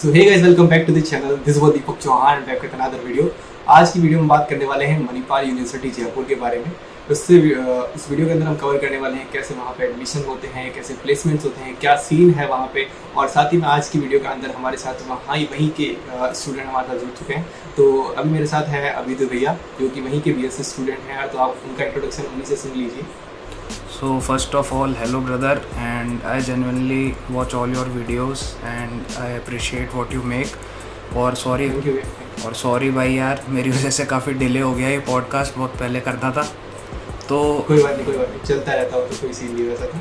So hey guys, welcome back to the channel. This is Deepak Chauhan back with another video. आज की video में बात करने वाले हैं मणिपाल यूनिवर्सिटी जयपुर के बारे में। इस वीडियो के अंदर हम कवर करने वाले हैं कैसे वहाँ पे एडमिशन होते हैं, कैसे प्लेसमेंट्स होते हैं, क्या सीन है वहाँ पे, और साथ ही में आज की वीडियो के अंदर हमारे साथ वहीं के स्टूडेंट हमारे साथ जुड़ चुके हैं। तो अभी मेरे साथ है अभिदु भैया, जो कि वहीं के BSc स्टूडेंट हैं, तो आप उनका इंट्रोडक्शन उन्हीं से सुन लीजिए। So first of all, hello brother, and I genuinely watch all your videos and I appreciate what you make. और सॉरी भाई यार, मेरी वजह से काफ़ी डिले हो गया। ये पॉडकास्ट बहुत पहले करना था तो कोई बात नहीं, चलता रहता हो, तो कोई सीन नहीं वैसा था।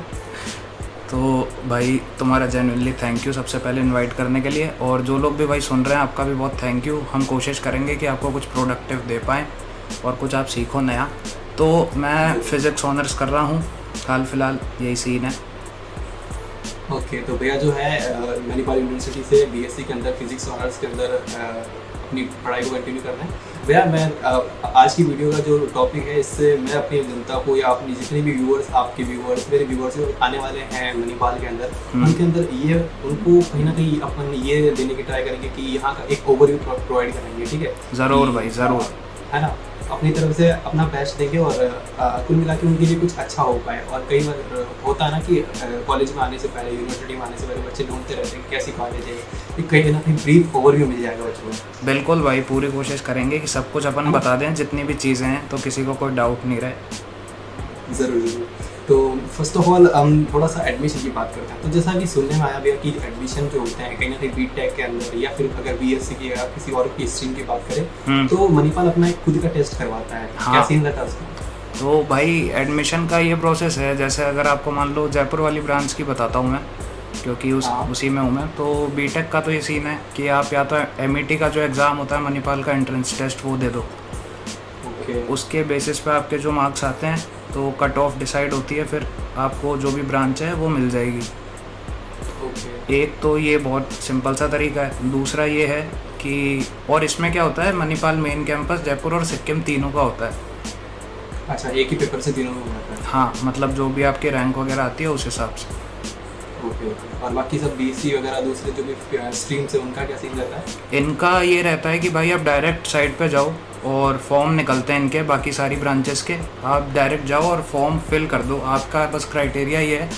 तो भाई तुम्हारा जेन्युइनली थैंक यू सबसे पहले इनवाइट करने के लिए, और जो लोग भी भाई सुन रहे हैं आपका भी बहुत थैंक यू। हम कोशिश करेंगे कि आपको कुछ प्रोडक्टिव दे पाएँ और कुछ आप सीखो नया। तो मैं फ़िज़िक्स ऑनर्स कर रहा हूँ हाल फिलहाल, यही सीन है। ओके, तो भैया जो है मणिपाल यूनिवर्सिटी से BSc के अंदर फिजिक्स ऑनर्स के अंदर अपनी पढ़ाई को कंटिन्यू कर रहे हैं। भैया मैं आज की वीडियो का जो टॉपिक है, इससे मैं अपनी जनता को या अपनी जितने भी व्यूअर्स, आपके व्यूअर्स, मेरे व्यूअर्स जो आने वाले हैं मणिपाल के अंदर, उनके अंदर ये उनको कहीं ना कहीं अपन ये देने की ट्राई करेंगे कि यहाँ का एक ओवरव्यू प्रोवाइड करेंगे। ठीक है, ज़रूर भाई, ज़रूर, है ना। अपनी तरफ से अपना बेस्ट देंगे और कुल मिला के उनके लिए कुछ अच्छा हो पाए। और कई बार होता है ना कि कॉलेज में आने से पहले, यूनिवर्सिटी में आने से पहले बच्चे ढूंढते रहते हैं कैसी कॉलेज है, कि कहीं ना कहीं ब्रीफ ओवरव्यू मिल जाएगा बच्चों को। बिल्कुल भाई, पूरी कोशिश करेंगे कि सब कुछ अपन बता दें, जितनी भी चीज़ें हैं, तो किसी को कोई डाउट नहीं रहे। ज़रूर। तो फर्स्ट ऑफ ऑल हम थोड़ा सा एडमिशन की बात करते हैं। तो जैसा कि सुनने में आया भैया कि एडमिशन जो होते हैं कहीं ना कहीं BTech के अंदर, या फिर अगर BSc की या किसी और की स्ट्रीम की बात करें, तो मणिपाल अपना एक खुद का टेस्ट करवाता है। हाँ। क्या सीन रहता है उसका? तो भाई एडमिशन का ये प्रोसेस है, जैसे अगर आपको मान लो जयपुर वाली ब्रांच की बताता हूँ मैं, क्योंकि उसी में हूँ मैं। तो BTech का तो ये सीन है कि आप या तो MET का जो एग्ज़ाम होता है मणिपाल का एंट्रेंस टेस्ट, वो दे दो। उसके बेसिस पे आपके जो मार्क्स आते हैं तो कट ऑफ डिसाइड होती है, फिर आपको जो भी ब्रांच है वो मिल जाएगी। एक तो ये बहुत सिंपल सा तरीका है। दूसरा ये है कि, और इसमें क्या होता है, मणिपाल मेन कैंपस जयपुर और सिक्किम तीनों का होता है। अच्छा, एक ही पेपर से तीनों में हो जाता है? हाँ, मतलब जो भी आपके रैंक वगैरह आती है उस हिसाब से। ओके। और बाकी सब BSc वगैरह दूसरे जो भी स्ट्रीम से, उनका क्या सीन रहता है? इनका ये रहता है कि भाई आप डायरेक्ट साइट पे जाओ और फॉर्म निकलते हैं इनके, बाकी सारी ब्रांचेस के। आप डायरेक्ट जाओ और फॉर्म फिल कर दो। आपका बस क्राइटेरिया ये है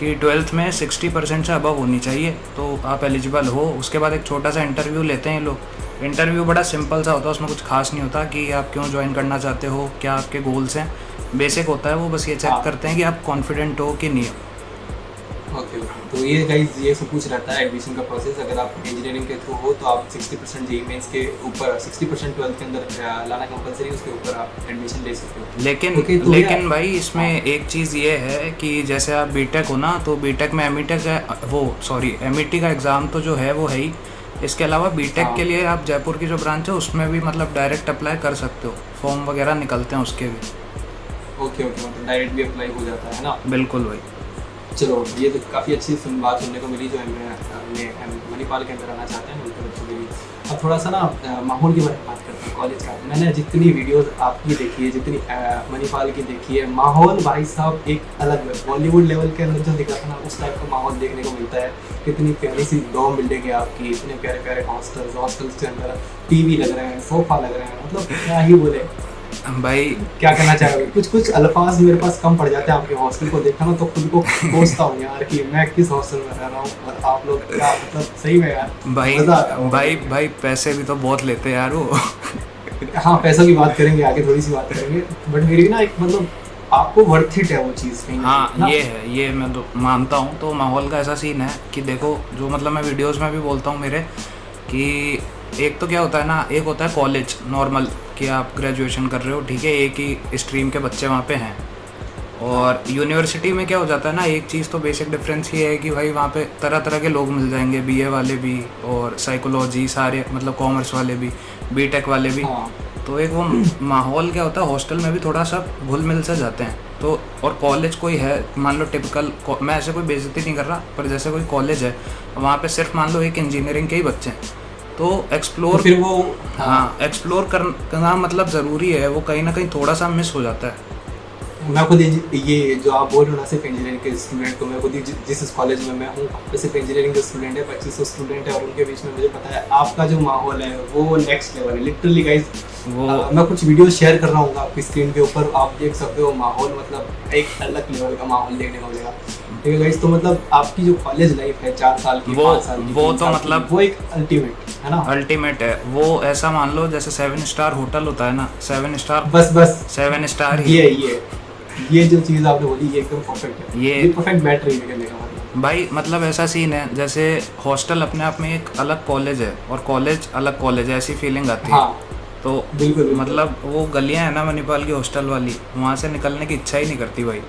कि 12th में 60% से अबव होनी चाहिए, तो आप एलिजिबल हो। उसके बाद एक छोटा सा इंटरव्यू लेते हैं लोग। इंटरव्यू बड़ा सिंपल सा होता है, उसमें कुछ खास नहीं होता कि आप क्यों ज्वाइन करना चाहते हो, क्या आपके गोल्स हैं। बेसिक होता है वो, बस ये चेक करते हैं कि आप कॉन्फिडेंट हो कि नहीं हो। ओके। तो ये गाइस, ये सब कुछ रहता है एडमिशन का प्रोसेस। अगर आप इंजीनियरिंग के थ्रू हो तो आप 60% JEE मेंस के ऊपर, 60% 12th के अंदर लाना कंपलसरी, उसके ऊपर आप एडमिशन ले सकते हो। लेकिन भाई इसमें एक चीज़ ये है कि जैसे आप BTech हो ना, तो BTech में MET का एग्ज़ाम तो जो है वो है ही। इसके अलावा BTech के लिए आप जयपुर की जो ब्रांच है उसमें भी मतलब डायरेक्ट अप्लाई कर सकते हो। फॉर्म वगैरह निकलते हैं उसके भी। ओके, मतलब डायरेक्ट भी अप्लाई हो जाता है ना? बिल्कुल भाई। चलो, ये तो काफ़ी अच्छी बात सुनने को मिली जो हमें मणिपाल के अंदर आना चाहते हैं उनके बच्चों के लिए। अब थोड़ा सा ना माहौल के बारे में बात करते हैं कॉलेज का। मैंने जितनी वीडियोस आपकी देखी है, जितनी मणिपाल की देखी है, माहौल भाई साहब एक अलग बॉलीवुड लेवल के अंदर जो दिखा था ना, उस टाइप का माहौल देखने को मिलता है। कितनी प्यारी सी डॉर्म बिल्डिंग है आपकी, इतने प्यारे प्यारे हॉस्टल्स के अंदर TV लग रहे हैं, सोफा लग रहे हैं, मतलब क्या ही बोले भाई। क्या कहना चाहोगे? कुछ अल्फाज मेरे पास कम पड़ जाते हैं आपके हॉस्टल को देखा ना, तो खुद को सोचता हूँ यार कि मैं किस हॉस्टल में रह रहा हूँ, और आप लोग क्या, मतलब सही में यार भाई पैसे भी तो बहुत लेते हैं यार वो। हाँ, पैसों की बात करेंगे आगे, थोड़ी सी बात करेंगे, बट मेरी ना एक मतलब आपको वर्थ इट है वो चीज़ कहीं। हाँ, ये है, ये मैं तो मानता हूँ। तो माहौल का ऐसा सीन है कि देखो, जो मतलब मैं वीडियोज़ में भी बोलता हूँ मेरे, कि एक तो क्या होता है ना, एक होता है कॉलेज नॉर्मल कि आप ग्रेजुएशन कर रहे हो, ठीक है, एक ही स्ट्रीम के बच्चे वहाँ पे हैं। और यूनिवर्सिटी में क्या हो जाता है ना, एक चीज़ तो बेसिक डिफरेंस ये है कि भाई वहाँ पे तरह तरह के लोग मिल जाएंगे, BA वाले भी और साइकोलॉजी सारे, मतलब कॉमर्स वाले भी, BTech वाले भी। तो एक वो माहौल क्या होता है, हॉस्टल में भी थोड़ा सा घुल मिल से जाते हैं। तो और कॉलेज कोई है, मान लो टिपिकल, मैं ऐसे कोई बेइज्जती नहीं कर रहा, पर जैसे कोई कॉलेज है, वहाँ पे सिर्फ मान लो एक इंजीनियरिंग के ही बच्चे हैं, तो एक्सप्लोर, फिर वो हाँ, एक्सप्लोर करना मतलब ज़रूरी है, वो कहीं ना कहीं थोड़ा सा मिस हो जाता है। मैं खुद ये जो आप बोल रहे हो ना सिर्फ इंजीनियरिंग के स्टूडेंट को, मैं खुद ही जिस कॉलेज में मैं हूँ सिर्फ इंजीनियरिंग के स्टूडेंट है, 2500 स्टूडेंट है, और उनके बीच में मुझे पता है आपका जो माहौल है वो नेक्स्ट लेवल है लिटरली गाइज। मैं कुछ वीडियो शेयर कर रहा हूँ आपकी स्क्रीन के ऊपर, आप देख सकते हो माहौल मतलब एक अलग लेवल का माहौल देखने को मिलेगा। ठीक है गाइज, तो मतलब आपकी जो कॉलेज लाइफ है 4 साल की, 5 साल की, वो 3 तो साल मतलब की, वो एक अल्टीमेट है ना, अल्टीमेट है वो। ऐसा मान लो जैसे 7 स्टार होटल होता है ना, 7 स्टार, बस 7 स्टार ही। ये जो चीज़ आपने बोली ये एकदम परफेक्ट है, ये परफेक्ट बैठ रही है कहने का मतलब। भाई मतलब ऐसा सीन है जैसे हॉस्टल अपने आप में एक अलग कॉलेज है और कॉलेज अलग कॉलेज है, ऐसी फीलिंग आती है। हाँ, तो बिल्कुल मतलब वो गलियां है ना मणिपाल की हॉस्टल वाली, वहाँ से निकलने की इच्छा ही नहीं करती भाई।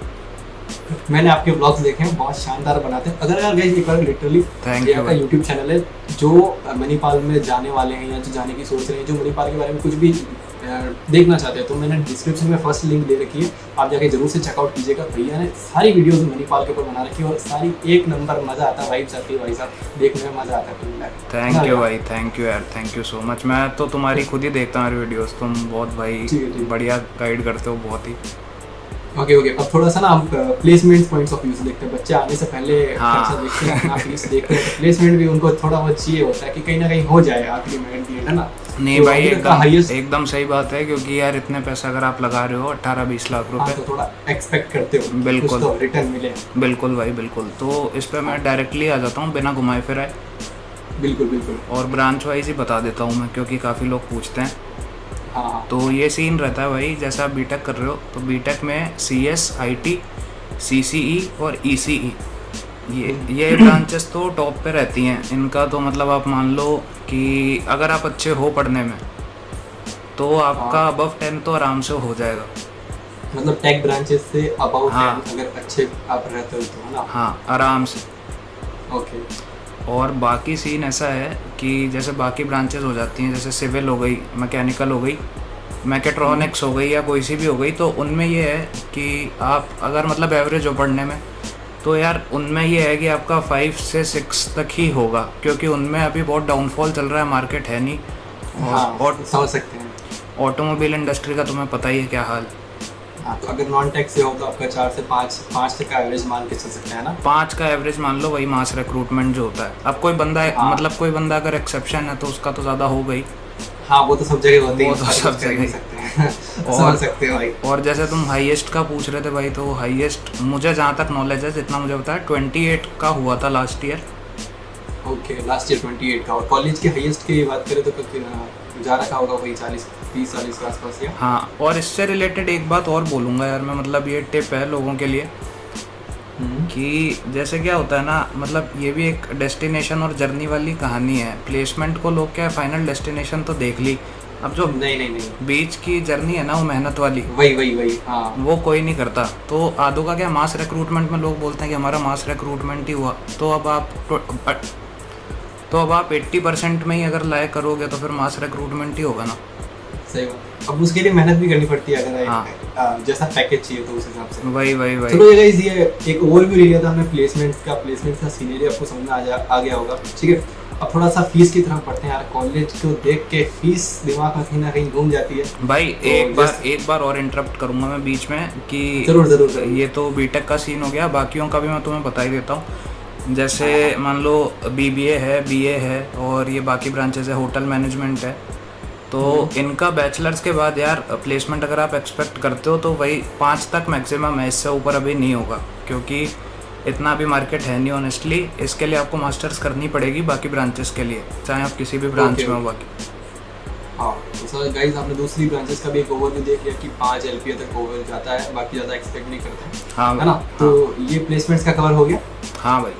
मैंने आपके ब्लॉग्स देखे हैं, बहुत शानदार बनाते हैं। अगर यार गाइस एक बार लिटरली Thank you का यूट्यूब चैनल है, जो मणिपाल में जाने वाले हैं या जो जाने की सोच रहे हैं, जो मणिपाल के बारे में कुछ भी देखना चाहते हैं, तो मैंने डिस्क्रिप्शन में फर्स्ट लिंक दे रखी है, आप जाके जरूर से चेकआउट कीजिएगा। भैया ने सारी वीडियोस मणिपाल के ऊपर बना रखी है और सारी एक नंबर, मज़ा आता है, वाइब्स आती है भाई साहब, देखने में मज़ा आता है। थैंक यू भाई, थैंक यू यार, थैंक यू सो मच। मैं तो तुम्हारी खुद ही देखता हूँ वीडियोस, तुम बहुत भाई बढ़िया गाइड करते हो बहुत ही। ओके अब थोड़ा सा ना हम प्लेसमेंट पॉइंट्स ऑफ व्यू से देखते हैं। बच्चे आने से पहले हाँ। खर्चा देखते हैं, अपना फीस देखते हैं, तो प्लेसमेंट भी उनको थोड़ा बहुत चाहिए होता है कि कहीं ना कहीं हो जाए आखिरी मिनट की, है ना। नहीं तो भाई highest- एकदम सही बात है, क्योंकि यार इतने पैसे अगर आप लगा रहे हो 18-20 लाख रुपए, तो थोड़ा एक्सपेक्ट करते हो बिल्कुल। कुछ तो रिटर्न मिले। बिल्कुल भाई बिल्कुल। तो इस पे मैं डायरेक्टली आ जाता हूँ बिना घुमाए फिराए, बिल्कुल और ब्रांच वाइज ही बता देता हूँ मैं, क्योंकि काफ़ी लोग पूछते हैं। हाँ। तो ये सीन रहता है भाई, जैसे आप बीटेक कर रहे हो तो बीटेक में CS, IT, CCE और ECE, ये ब्रांचेस तो टॉप पे रहती हैं इनका। तो मतलब आप मान लो कि अगर आप अच्छे हो पढ़ने में तो आपका अबव 10 तो आराम से हो जाएगा। मतलब टेक ब्रांचेस से अबाउट हाँ। अगर अच्छे आप रहते हो तो, है ना। हाँ आराम से। ओके। और बाकी सीन ऐसा है कि जैसे बाकी ब्रांचेस हो जाती हैं, जैसे सिविल हो गई, मैकेनिकल हो गई, मैकेट्रॉनिक्स हो गई, या कोई सी भी हो गई, तो उनमें ये है कि आप अगर मतलब एवरेज हो पढ़ने में, तो यार उनमें ये है कि आपका 5 से 6 तक ही होगा, क्योंकि उनमें अभी बहुत डाउनफॉल चल रहा है, मार्केट है नहीं। और समझ सकते हैं। ऑटोमोबाइल इंडस्ट्री का तुम्हें पता ही है क्या हाल। हाँ, तो अगर नॉन टैक्स से हो तो आपका 4 से 5 तक का एवरेज मान के चल सकते हैं ना। 5 का एवरेज मान लो, वही मास रिक्रूटमेंट जो होता है। अब कोई बंदा हाँ। मतलब कोई बंदा अगर एक्सेप्शन है तो उसका तो ज़्यादा हो गई। हाँ, वो तो सब जगह होते हैं, वो तो सब जगह सकते हैं। समझ सकते हैं भाई। और जैसे तुम हाईएस्ट का पूछ रहे थे भाई, तो हाईएस्ट मुझे जहाँ तक नॉलेज है, जितना मुझे पता है, 28 का हुआ था last year. Okay, last year 28 का। और कॉलेज के हाईएस्ट की बात करें तो जा रखा होगा वही 30-40 के आसपास या। हाँ, और इससे रिलेटेड एक बात और बोलूँगा यार मैं, मतलब ये टिप है लोगों के लिए कि जैसे क्या होता है ना, मतलब ये भी एक डेस्टिनेशन और जर्नी वाली कहानी है। प्लेसमेंट को लोग क्या है, फाइनल डेस्टिनेशन तो देख ली, अब जो नहीं बीच की जर्नी है ना, वो मेहनत वाली, वही हाँ, वो कोई नहीं करता। तो आदों का क्या, मास रिक्रूटमेंट में लोग बोलते हैं कि हमारा मास रिक्रूटमेंट ही हुआ, तो अब आप 80% में ही अगर लायक करोगे तो फिर मास रिक्रूटमेंट ही होगा ना। सही बात। अब उसके लिए मेहनत भी करनी पड़ती है, अगर हाँ। जैसा पैकेज चाहिए तो उस हिसाब से। वही चलो ये गाइस, ये एक ओवरव्यू ले लिया था हमने प्लेसमेंट्स का सीनरी आपको समझ में आ गया होगा। ठीक है, अब थोड़ा सा फीस की तरफ पढ़ते हैं यार। कॉलेज को देख के फीस दिमाग में कहीं ना कहीं घूम जाती है भाई। तो एक बार और इंटरप्ट करूंगा मैं बीच में कि जरूर। ये तो बीटेक का सीन हो गया, बाकियों का भी मैं तुम्हें बता ही देता हूँ। जैसे मान लो BBA है, BA है, और ये बाकी ब्रांचेस है, होटल मैनेजमेंट है, तो इनका बैचलर्स के बाद यार प्लेसमेंट अगर आप एक्सपेक्ट करते हो तो वही 5 तक मैक्सिमम है, इससे ऊपर अभी नहीं होगा, क्योंकि इतना भी मार्केट है नहीं ऑनेस्टली। इसके लिए आपको मास्टर्स करनी पड़ेगी बाकी ब्रांचेस के लिए, चाहे आप किसी भी ब्रांच में हो। बाकी हाँ, तो सर गाइस आपने दूसरी ब्रांचेस का भी एक ओवरव्यू देख लिया कि 5 LPA तक ओवर जाता है, बाकी ज़्यादा एक्सपेक्ट नहीं करते हैं। हाँ है ना। तो ये प्लेसमेंट्स का कवर हो गया। हाँ भाई।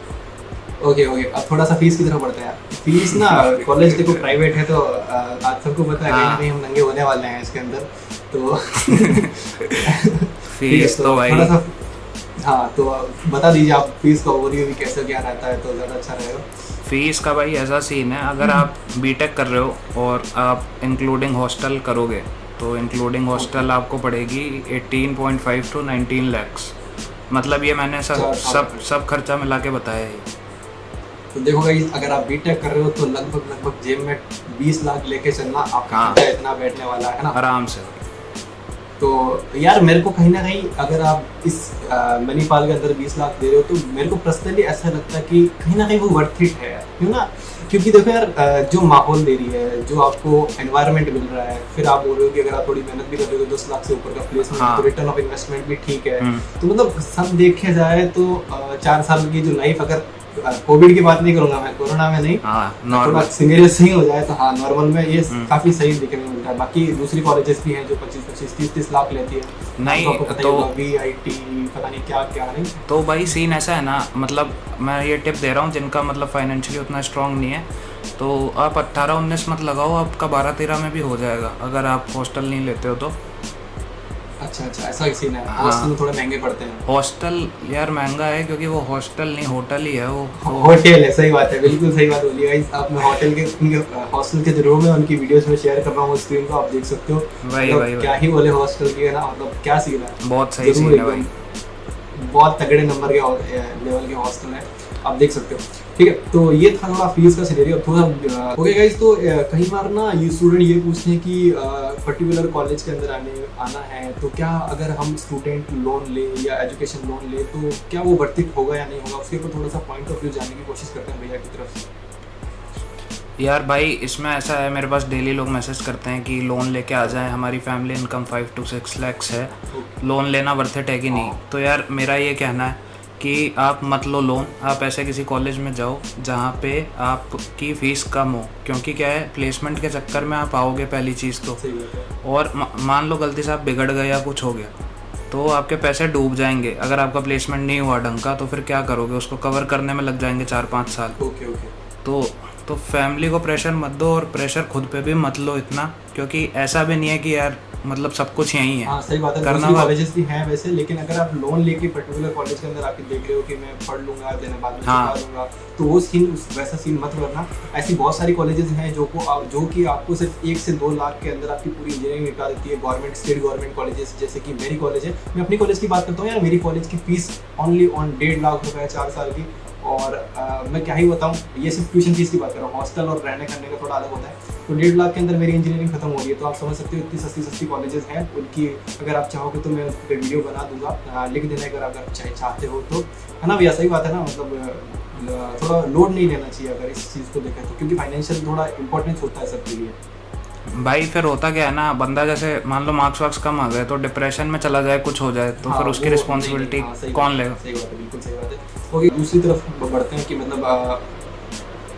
ओके, अब थोड़ा सा फीस की तरफ बढ़ते हैं यार। फीस ना, कॉलेज देखो प्राइवेट है तो आज सबको पता है कहीं ना कहीं हम नंगे होने वाले हैं इसके अंदर, तो फीस तो भाई थोड़ा सा, हाँ, तो बता दीजिए आप फीस का ओवरव्यू भी कैसे क्या रहता है तो ज़्यादा अच्छा रहेगा। फीस का भाई ऐसा सीन है, अगर आप बीटेक कर रहे हो और आप इंक्लूडिंग हॉस्टल करोगे तो इंक्लूडिंग हॉस्टल आपको पड़ेगी 18.5 to 19 lakhs। मतलब ये मैंने सब खर्चा मिला के बताया है। तो देखो गाइस, अगर आप बीटेक कर रहे हो तो लगभग जेब में 20 लाख लेके चलना, आपका खर्चा इतना बैठने वाला है ना, आराम से। तो यार मेरे को कहीं ना कहीं अगर आप इस मणिपाल के अंदर 20 लाख दे रहे हो तो मेरे को पर्सनली ऐसा लगता है कि कहीं ना कहीं वो वर्थ इट है, क्यों ना। क्योंकि देखो यार जो माहौल दे रही है, जो आपको एनवायरनमेंट मिल रहा है, फिर आप बोल रहे हो कि अगर आप थोड़ी मेहनत भी कर रहे हो तो 10 लाख से ऊपर का प्लेसमेंट, हाँ। तो रिटर्न ऑफ इन्वेस्टमेंट भी ठीक है। तो मतलब सब देखे जाए तो 4 साल की जो लाइफ, अगर कोविड की बात नहीं करूंगा मैं, कोरोना में नहीं, हाँ थोड़ा नॉर्मल। सीरियस सही हो जाए तो हाँ नॉर्मल में ये काफी सही दिखने में मिलता है। बाकी दूसरी कॉलेजेस भी हैं जो 25-25, 30-30 लाख लेती है। नहीं, आपको पता ही तो- होगा, VIT पता नहीं क्या क्या नहीं। तो भाई सीन ऐसा है ना, मतलब मैं ये टिप दे रहा हूँ जिनका मतलब फाइनेंशियली उतना स्ट्रांग नहीं है, तो आप 18-19 मत लगाओ, आपका 12-13 में भी हो जाएगा अगर आप हॉस्टल नहीं लेते हो तो। अच्छा अच्छा, ऐसा ही सीन है। हाँ। हॉस्टल थोड़े महंगे पड़ते हैं। हॉस्टल यार महंगा है क्योंकि वो हॉस्टल नहीं होटल ही है वो। होटल है, सही बात है, बिल्कुल सही बात बोली गाइस। आप मैं होटल के हॉस्टल के जो रूम है उनकी वीडियोस में शेयर कर रहा हूँ स्क्रीन को, आप देख सकते हो। वही मतलब वही क्या ही बोले हॉस्टल की, है ना, मतलब क्या सीन है। बहुत सही जरूर सीन है भाई। एकदम बहुत तगड़े नंबर के लेवल के हॉस्टल है, आप देख सकते हो। ठीक है, तो ये था थोड़ा फीस का सिनेरियो। थोड़ा ओके गाइस, तो कई बार ना ये स्टूडेंट ये पूछते हैं कि पर्टिकुलर कॉलेज के अंदर आना है तो क्या अगर हम स्टूडेंट लोन ले या एजुकेशन लोन ले तो क्या वो वर्थ इट होगा या नहीं होगा, उसके ऊपर थोड़ा सा पॉइंट ऑफ व्यू जानने की कोशिश करते हैं भैया की तरफ से। यार भाई इसमें ऐसा है, मेरे पास डेली लोग मैसेज करते हैं कि लोन लेके आ जाएं, हमारी फैमिली इनकम 5 to 6 lakhs है, लोन लेना वर्थ इट है कि नहीं। तो यार मेरा ये कहना है कि आप मत लो लोन, आप ऐसे किसी कॉलेज में जाओ जहाँ पे आपकी फ़ीस कम हो, क्योंकि क्या है प्लेसमेंट के चक्कर में आप आओगे पहली चीज़ तो, सही बात है। और मान लो गलती से आप बिगड़ गए या कुछ हो गया तो आपके पैसे डूब जाएंगे। अगर आपका प्लेसमेंट नहीं हुआ ढंग का तो फिर क्या करोगे, उसको कवर करने में लग जाएंगे 4-5 साल। Okay okay. तो फैमिली को प्रेशर मत दो और प्रेशर खुद पे भी मत लो इतना, क्योंकि ऐसा भी नहीं है कि यार मतलब सब कुछ यहीं है। हाँ सही बात है, करना दूसरी होगा। कॉलेजेस भी हैं वैसे, लेकिन अगर आप लोन लेके पर्टिकुलर कॉलेज के अंदर आके देख रहे हो कि मैं पढ़ लूंगा देने बाद में हाँ। चुका दूंगा, तो वो सीन वैसा सीन मत करना। ऐसी बहुत सारी कॉलेजेस हैं जो कि आपको सिर्फ 1 से 2 लाख के अंदर आपकी पूरी इंजीनियरिंग निकाल देती है। गवर्नमेंट स्टेट गवर्नमेंट कॉलेजेस, जैसे कि मेरी कॉलेज है, मैं अपनी कॉलेज की बात करता हूँ यार, मेरी कॉलेज की फीस ओनली ऑन 1.5 लाख रुपए है 4 साल की। और मैं क्या ही बताऊँ, ये सिर्फ ट्यूशन फीस की बात कर रहा हूँ, हॉस्टल और रहने खाने का थोड़ा अलग होता है। तो 1.5 लाख के अंदर मेरी इंजीनियरिंग खत्म हो रही है, तो आप समझ सकते हो इतनी सस्ती कॉलेजेस हैं उनकी। अगर आप चाहोगे तो मैं उस पर वीडियो बना दूंगा, लिख देना अगर चाहते हो तो, है ना भैया। सही बात है ना, मतलब थोड़ा लोड नहीं लेना चाहिए अगर इस चीज़ को देखें तो, क्योंकि फाइनेंशियल थोड़ा इंपॉर्टेंस होता है सबके लिए। भाई फिर होता क्या है ना, बंदा जैसे मान लो मार्क्स वार्क्स कम आ गए तो डिप्रेशन में चला जाए, कुछ हो जाए तो हाँ, फिर उसकी वो रिस्पॉन्सिबिलिटी नहीं, हाँ, सही कौन बात है, लेगा। सही बात है, बिल्कुल सही बात है। ओके, दूसरी तरफ बढ़ते हैं कि मतलब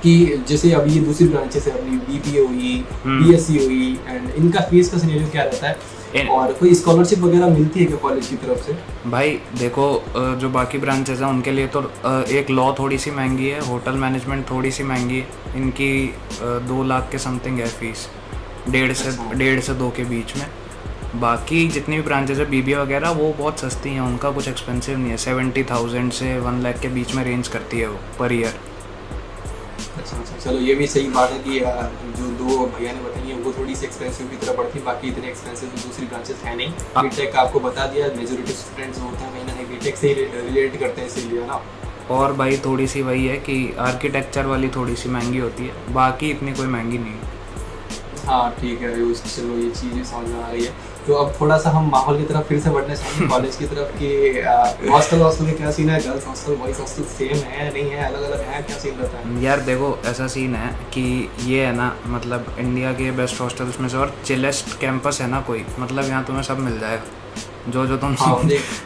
कि जैसे अभी ये दूसरी ब्रांचेस है अपनी, BPA हुई, BSc हुई, एंड इनका फीस का सिनेरियो क्या रहता है, और कोई स्कॉलरशिप वगैरह मिलती है क्या कॉलेज की तरफ से? भाई देखो जो बाकी ब्रांचेस हैं उनके लिए तो एक लॉ थोड़ी सी महंगी है, होटल मैनेजमेंट थोड़ी सी महंगी है, इनकी 2 लाख के समथिंग है फीस, 1.5 से 2 के बीच में। बाकी जितनी भी ब्रांचेस है BBA वगैरह वो बहुत सस्ती हैं, उनका कुछ एक्सपेंसिव नहीं है, 70,000 से 1 लाख के बीच में रेंज करती है वो पर ईयर। अच्छा अच्छा, चलो ये भी सही बात है कि जो 2 भैया ने बताई है वो थोड़ी सी एक्सपेंसिव की तरह पड़ती है, बाकी इतने एक्सपेंसिव दूसरी ब्रांचेस है नहीं। बीटेक आपको बता दिया, मेजोरिटी स्टूडेंट्स होते हैं कहीं ना कहीं बीटेक से ही रिलेट करते हैं, इसीलिए ना। और भाई थोड़ी सी वही है कि आर्किटेक्चर वाली थोड़ी सी महंगी होती है, बाकी इतनी कोई महंगी नहीं है। हाँ ठीक है, चलो ये चीज़ भी समझ में आ रही है। तो अब थोड़ा सा हम माहौल की तरफ फिर से बढ़ने चाहिए कॉलेज की तरफ कि हॉस्टल के क्या सीन है, girls hostel boys hostel same है नहीं है, अलग अलग है, क्या सीन रहता है? यार देखो ऐसा सीन है कि ये है ना, मतलब इंडिया के बेस्ट हॉस्टल्स में से और चिलेस्ट कैंपस है ना कोई, मतलब यहाँ तुम्हें सब मिल जाएगा जो तुम हाँ,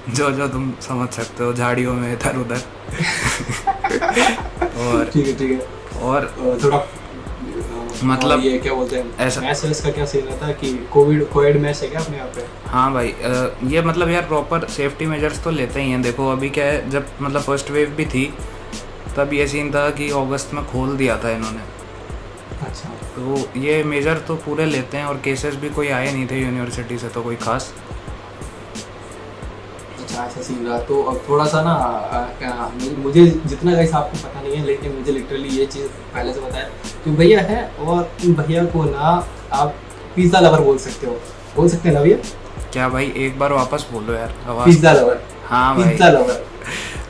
जो तुम समझ सकते हो, झाड़ियों में इधर उधर और ठीक है और थोड़ा मतलब ये क्या बोलते हैं, ऐसा मैथ्स का क्या सीन रहता है कि कोविड मैथ्स है क्या अपने यहाँ पे? हाँ भाई ये मतलब यार प्रॉपर सेफ्टी मेजर्स तो लेते ही हैं। देखो अभी क्या है, जब मतलब फर्स्ट वेव भी थी तब ये सीन था कि अगस्त में खोल दिया था इन्होंने, अच्छा, तो ये मेजर तो पूरे लेते हैं और केसेस भी कोई आए नहीं थे यूनिवर्सिटी से तो कोई खास। अच्छा ऐसा सीन रहा। तो अब थोड़ा सा ना मुझे जितना गाइस आपको पता नहीं है, लेकिन मुझे लिटरली ये चीज़ पहले से पता है कि भैया है, और इन भैया को ना आप पिज़्ज़ा लवर बोल सकते हो, बोल सकते हैं ना भैया? क्या भाई एक बार वापस बोलो यार आवाज़। Pizza lover. हाँ भाई पिज़्ज़ा लवर,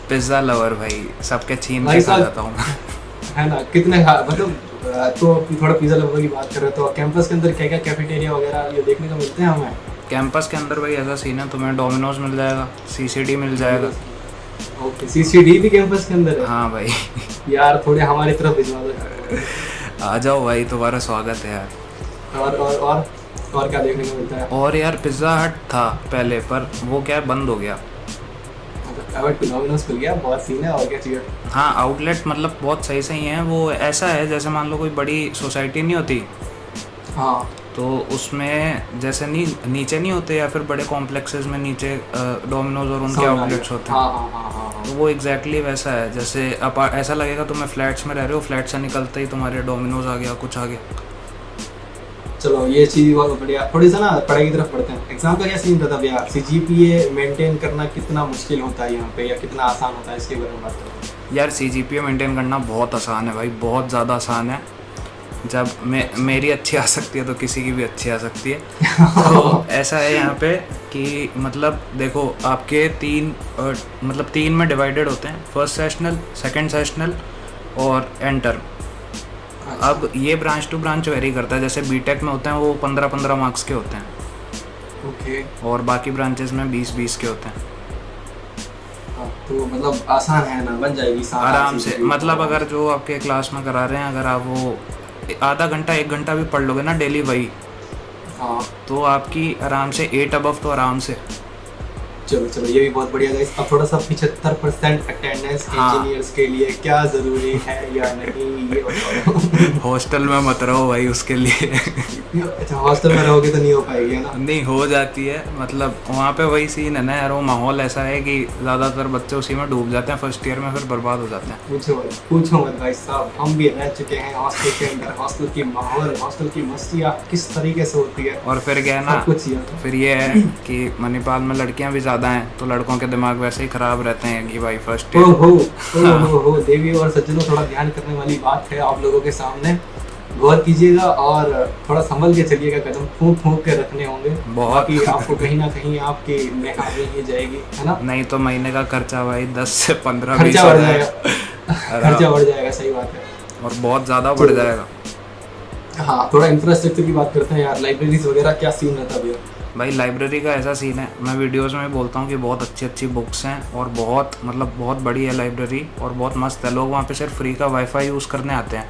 पिज़्ज़ा लवर भाई, सबके छीन भाई के खा साहब, जाता हूँ है ना, कितने मतलब तो थोड़ा पिज़्ज़ा लवर की बात कर रहे हो तो कैंपस के अंदर क्या क्या कैफेटेरिया वगैरह ये देखने को मिलते हैं हमें? कैंपस के अंदर भाई ऐसा सीन है, तुम्हें डोमिनोज मिल जाएगा, सीसीडी मिल जाएगा। ओके, सीसीडी भी कैंपस के अंदर है? हाँ भाई। यार थोड़े हमारी तरफ भिजवा दो। आ जाओ भाई, तुम्हारा स्वागत है यार। और क्या देखने को मिलता है? और यार पिज़्ज़ा हट था पहले, पर वो क्या है, बंद हो गया। डोमिनोज खुल गया, बहुत सीन है, और क्या चाहिए? हाँ, आउटलेट मतलब बहुत सही सही हैं। वो ऐसा है जैसे मान लो कोई बड़ी सोसाइटी नहीं होती, हाँ तो उसमें जैसे नीचे नहीं होते, या फिर बड़े कॉम्प्लेक्सेस में नीचे डोमिनोज और उनके आउटलेट्स होते हैं। हाँ। तो वो एग्जैक्टली वैसा है, जैसे अब ऐसा लगेगा तुम्हें फ्लैट्स में रह रहे हो, फ्लैट से निकलते ही तुम्हारे डोमिनोज आ गया, कुछ आ गया। चलो ये चीज़ बहुत बढ़िया। थोड़ी सा ना पढ़ाई की तरफ पढ़ते हैं। एग्जाम का क्या सीन रहता है भैया? CGPA मेंटेन करना कितना मुश्किल होता है यहाँ पे, या कितना आसान होता है, इसके बारे में बात करें। यार CGPA मेंटेन करना बहुत आसान है भाई, बहुत ज़्यादा आसान है। जब मेरी अच्छी आ सकती है तो किसी की भी अच्छी आ सकती है। तो ऐसा है यहाँ पे कि मतलब देखो, आपके तीन में डिवाइडेड होते हैं, फर्स्ट सेशनल, सेकंड सेशनल और एंटर। अब ये ब्रांच टू ब्रांच वेरी करता है, जैसे बीटेक में होते हैं वो 15-15 मार्क्स के होते हैं। ओके। और बाकी ब्रांचेस में 20-20 के होते हैं। तो मतलब आसान है ना, बन जाएगी आराम से। मतलब अगर जो आपके क्लास में करा रहे हैं, अगर आप वो आधा घंटा 1 घंटा भी पढ़ लोगे ना डेली वही, हाँ, तो आपकी आराम से 8 अबव तो आराम से। चलो ये भी बहुत बढ़िया गाइस। अब थोड़ा सा 75% अटेंडेंस इंजीनियर्स के लिए क्या जरूरी है या नहीं, ये बताओ। हॉस्टल में मत रहो भाई उसके लिए। अच्छा, हॉस्टल में रहोगे तो नहीं हो पाएगी, है ना? नहीं, हो जाती है। मतलब वहाँ पे वही सीन है ना यार, वो माहौल ऐसा है कि ज़्यादातर बच्चे उसी में डूब जाते हैं फर्स्ट ईयर में, फिर बर्बाद हो जाते हैं। पूछो मत भाई साहब, हम भी रह चुके हैं हॉस्टल के अंदर। हॉस्टल की माहौल, हॉस्टल की मस्तियाँ किस तरीके से होती है, और फिर क्या है ना, कुछ फिर ये है कि मणिपाल में लड़कियां भी ज़्यादा हैं, तो लड़कों के दिमाग वैसे ही ख़राब रहते हैं कि भाई फर्स्ट ईयर। हो देवी और सज्जनों, थोड़ा ध्यान करने वाली बात है आप लोगों के सामने, गौर कीजिएगा और थोड़ा संभल के चलिएगा, कदम फूंक फूंक के रखने होंगे, बाकी आपको कहीं ना कहीं आपकी निगाह ही जाएगी, है ना? नहीं तो महीने का खर्चा भाई 10 से 15 खर्चा बढ़ जाएगा। खर्चा बढ़ जाएगा, सही बात है, और बहुत ज़्यादा बढ़ जाएगा। हाँ, थोड़ा इंफ्रास्ट्रक्चर की बात करते हैं यार। लाइब्रेरीज वगैरह क्या सीन रहता है भैया? भाई लाइब्रेरी का ऐसा सीन है, मैं वीडियोस में बोलता हूँ कि बहुत अच्छी अच्छी बुक्स हैं, और बहुत बहुत बड़ी है लाइब्रेरी, और बहुत मस्त है। लोग वहाँ पे सिर्फ फ्री का वाईफाई यूज़ करने आते हैं।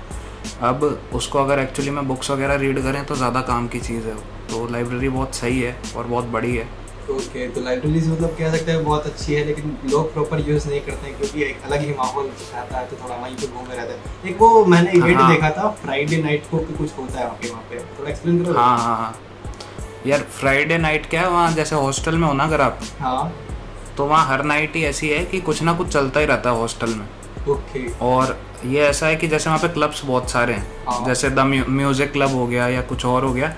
अब उसको अगर एक्चुअली में बुक्स वगैरह रीड करें तो ज़्यादा काम की चीज़ है। तो लाइब्रेरी बहुत सही है और बहुत बड़ी है। ओके, तो लाइब्रेरीज मतलब कह सकते हैं बहुत अच्छी है, लेकिन लोग प्रॉपर यूज़ नहीं करते हैं क्योंकि एक अलग ही माहौल रहता है, तो थोड़ा वहीं पे घूमे रहते हैं। एक वो मैंने इवेंट देखा था फ्राइडे नाइट को, कुछ होता है वहाँ पे, थोड़ा एक्सप्लेन करो। हाँ यार, फ्राइडे नाइट क्या है वहाँ, जैसे हॉस्टल में हो ना अगर आप, हाँ, तो वहाँ हर नाइट ही ऐसी है कि कुछ ना कुछ चलता ही रहता है हॉस्टल में। ओके। और ये ऐसा है कि जैसे वहाँ पे क्लब्स बहुत सारे हैं, हाँ। जैसे द म्यूज़िक क्लब हो गया या कुछ और हो गया,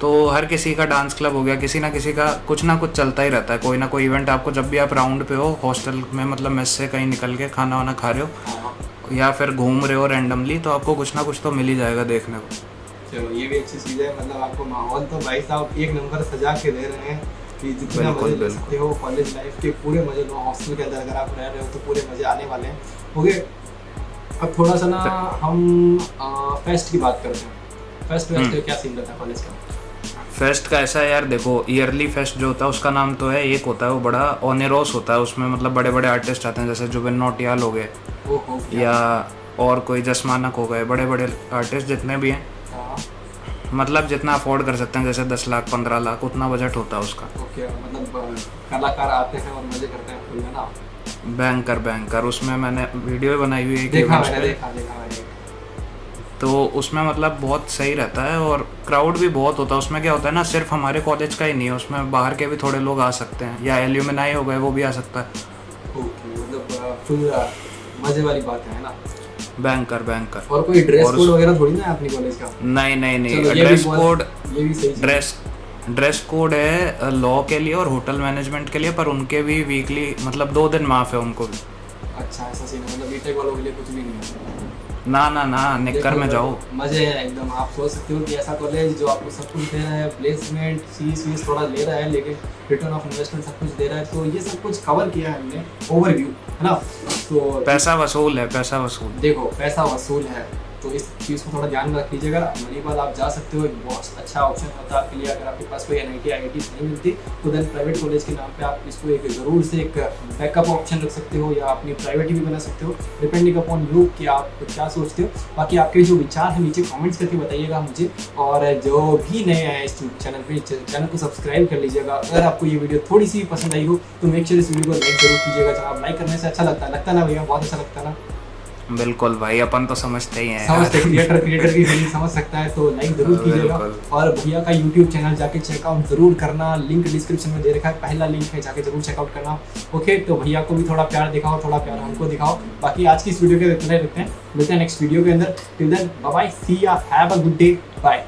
तो हर किसी का डांस क्लब हो गया, किसी ना किसी का कुछ ना कुछ चलता ही रहता है, कोई ना कोई इवेंट। आपको जब भी आप राउंड पे हो हॉस्टल में, मतलब मेस से कहीं निकल के खाना वाना खा रहे हो, हाँ, या फिर घूम रहे हो रैंडमली, तो आपको कुछ ना कुछ तो मिल ही जाएगा देखने को। चलो ये भी अच्छी चीज़ है। मतलब आपको माहौल तो भाई साहब एक नंबर सजा के दे रहे हैं कि जितना मजे ले सकते हो कॉलेज लाइफ के पूरे मजे लो। हॉस्टल के अंदर अगर आप रह रहे हो तो पूरे मजे आने वाले हैं। ओके, अब थोड़ा सा ना हम फेस्ट की बात करते हैं। फेस्ट क्या सीन रहता है कॉलेज का? फेस्ट का ऐसा है यार, देखो ईयरली फेस्ट जो होता है उसका नाम तो है, एक होता है वो बड़ा ऑनेरोस होता है, उसमें मतलब बड़े बड़े आर्टिस्ट आते हैं, जैसे जुबिन नौटियाल हो गए, या और कोई जसमानक हो गए, बड़े बड़े आर्टिस्ट जितने भी हैं, मतलब जितना अफोर्ड कर सकते हैं, जैसे 10 लाख 15 लाख उतना बजट होता है उसका। ओके, मतलब कलाकार आते हैं और मजे करते हैं फुल में ना। बैंकर उसमें मैंने वीडियो बनाई हुई है, देखा मैंने। तो उसमें मतलब बहुत सही रहता है, और क्राउड भी बहुत होता है। उसमें क्या होता है ना, सिर्फ हमारे कॉलेज का ही नहीं है, उसमें बाहर के भी थोड़े लोग आ सकते हैं, या एल्यूमिनाई हो गए वो भी आ सकता है। ओके, मतलब फुल मजे वाली बात है ना। बैंकर और कोई ड्रेस कोड वगैरह थोड़ी ना है अपनी कॉलेज का? नहीं, ड्रेस कोड, ये भी सही ड्रेस कोड है लॉ के लिए और होटल मैनेजमेंट के लिए, पर उनके भी वीकली मतलब 2 दिन माफ है उनको भी। अच्छा, ऐसा सीन है, मतलब बीटेक वालों के लिए कुछ भी नहीं है? ना निक्कर में जाओ, मजे हैं एकदम। आप सोच सकते हो कि ऐसा कॉलेज जो आपको सब कुछ दे रहा है, प्लेसमेंट फीस थोड़ा ले रहा है, लेकिन रिटर्न ऑफ इन्वेस्टमेंट सब कुछ दे रहा है, तो ये सब कुछ कवर किया है हमने ओवरव्यू, है ना? तो पैसा वसूल है। देखो पैसा वसूल है, तो इस चीज़ को थोड़ा ध्यान में रख लीजिएगा। मणिपाल आप जा सकते हो, एक बहुत अच्छा ऑप्शन होता है आपके लिए। अगर आपके पास कोई NIT IIT नहीं मिलती तो देन प्राइवेट कॉलेज के नाम पे आप इसको एक ज़रूर से एक बैकअप ऑप्शन रख सकते हो या अपनी प्राइवेट भी बना सकते हो, डिपेंडिंग अपॉन यू कि आप क्या सोचते हो। बाकी आपके जो विचार हैं नीचे कमेंट्स करके बताइएगा मुझे, और जो भी नए आए इस चैनल पे, चैनल को सब्सक्राइब कर लीजिएगा। अगर आपको ये वीडियो थोड़ी सी पसंद आई हो तो मेक श्योर इस वीडियो को लाइक जरूर कीजिएगा। जनाब लाइक करने से अच्छा लगता ना भैया, बहुत अच्छा लगता है ना। बिल्कुल भाई, अपन तो समझते ही हैं समझते, क्रिएटर की फीलिंग समझ सकता है, तो लाइक जरूर कीजिएगा। और भैया का यूट्यूब चैनल जाके चेकआउट जरूर करना, लिंक डिस्क्रिप्शन में दे रखा है, पहला लिंक है, जाके जरूर चेकआउट करना। ओके, तो भैया को भी थोड़ा प्यार दिखाओ, थोड़ा प्यार हमको दिखाओ। बाकी आज की इस वीडियो के इतना ही रखते हैं, मिलते हैं नेक्स्ट वीडियो के अंदर। Till then bye bye, see ya, have a good day, bye.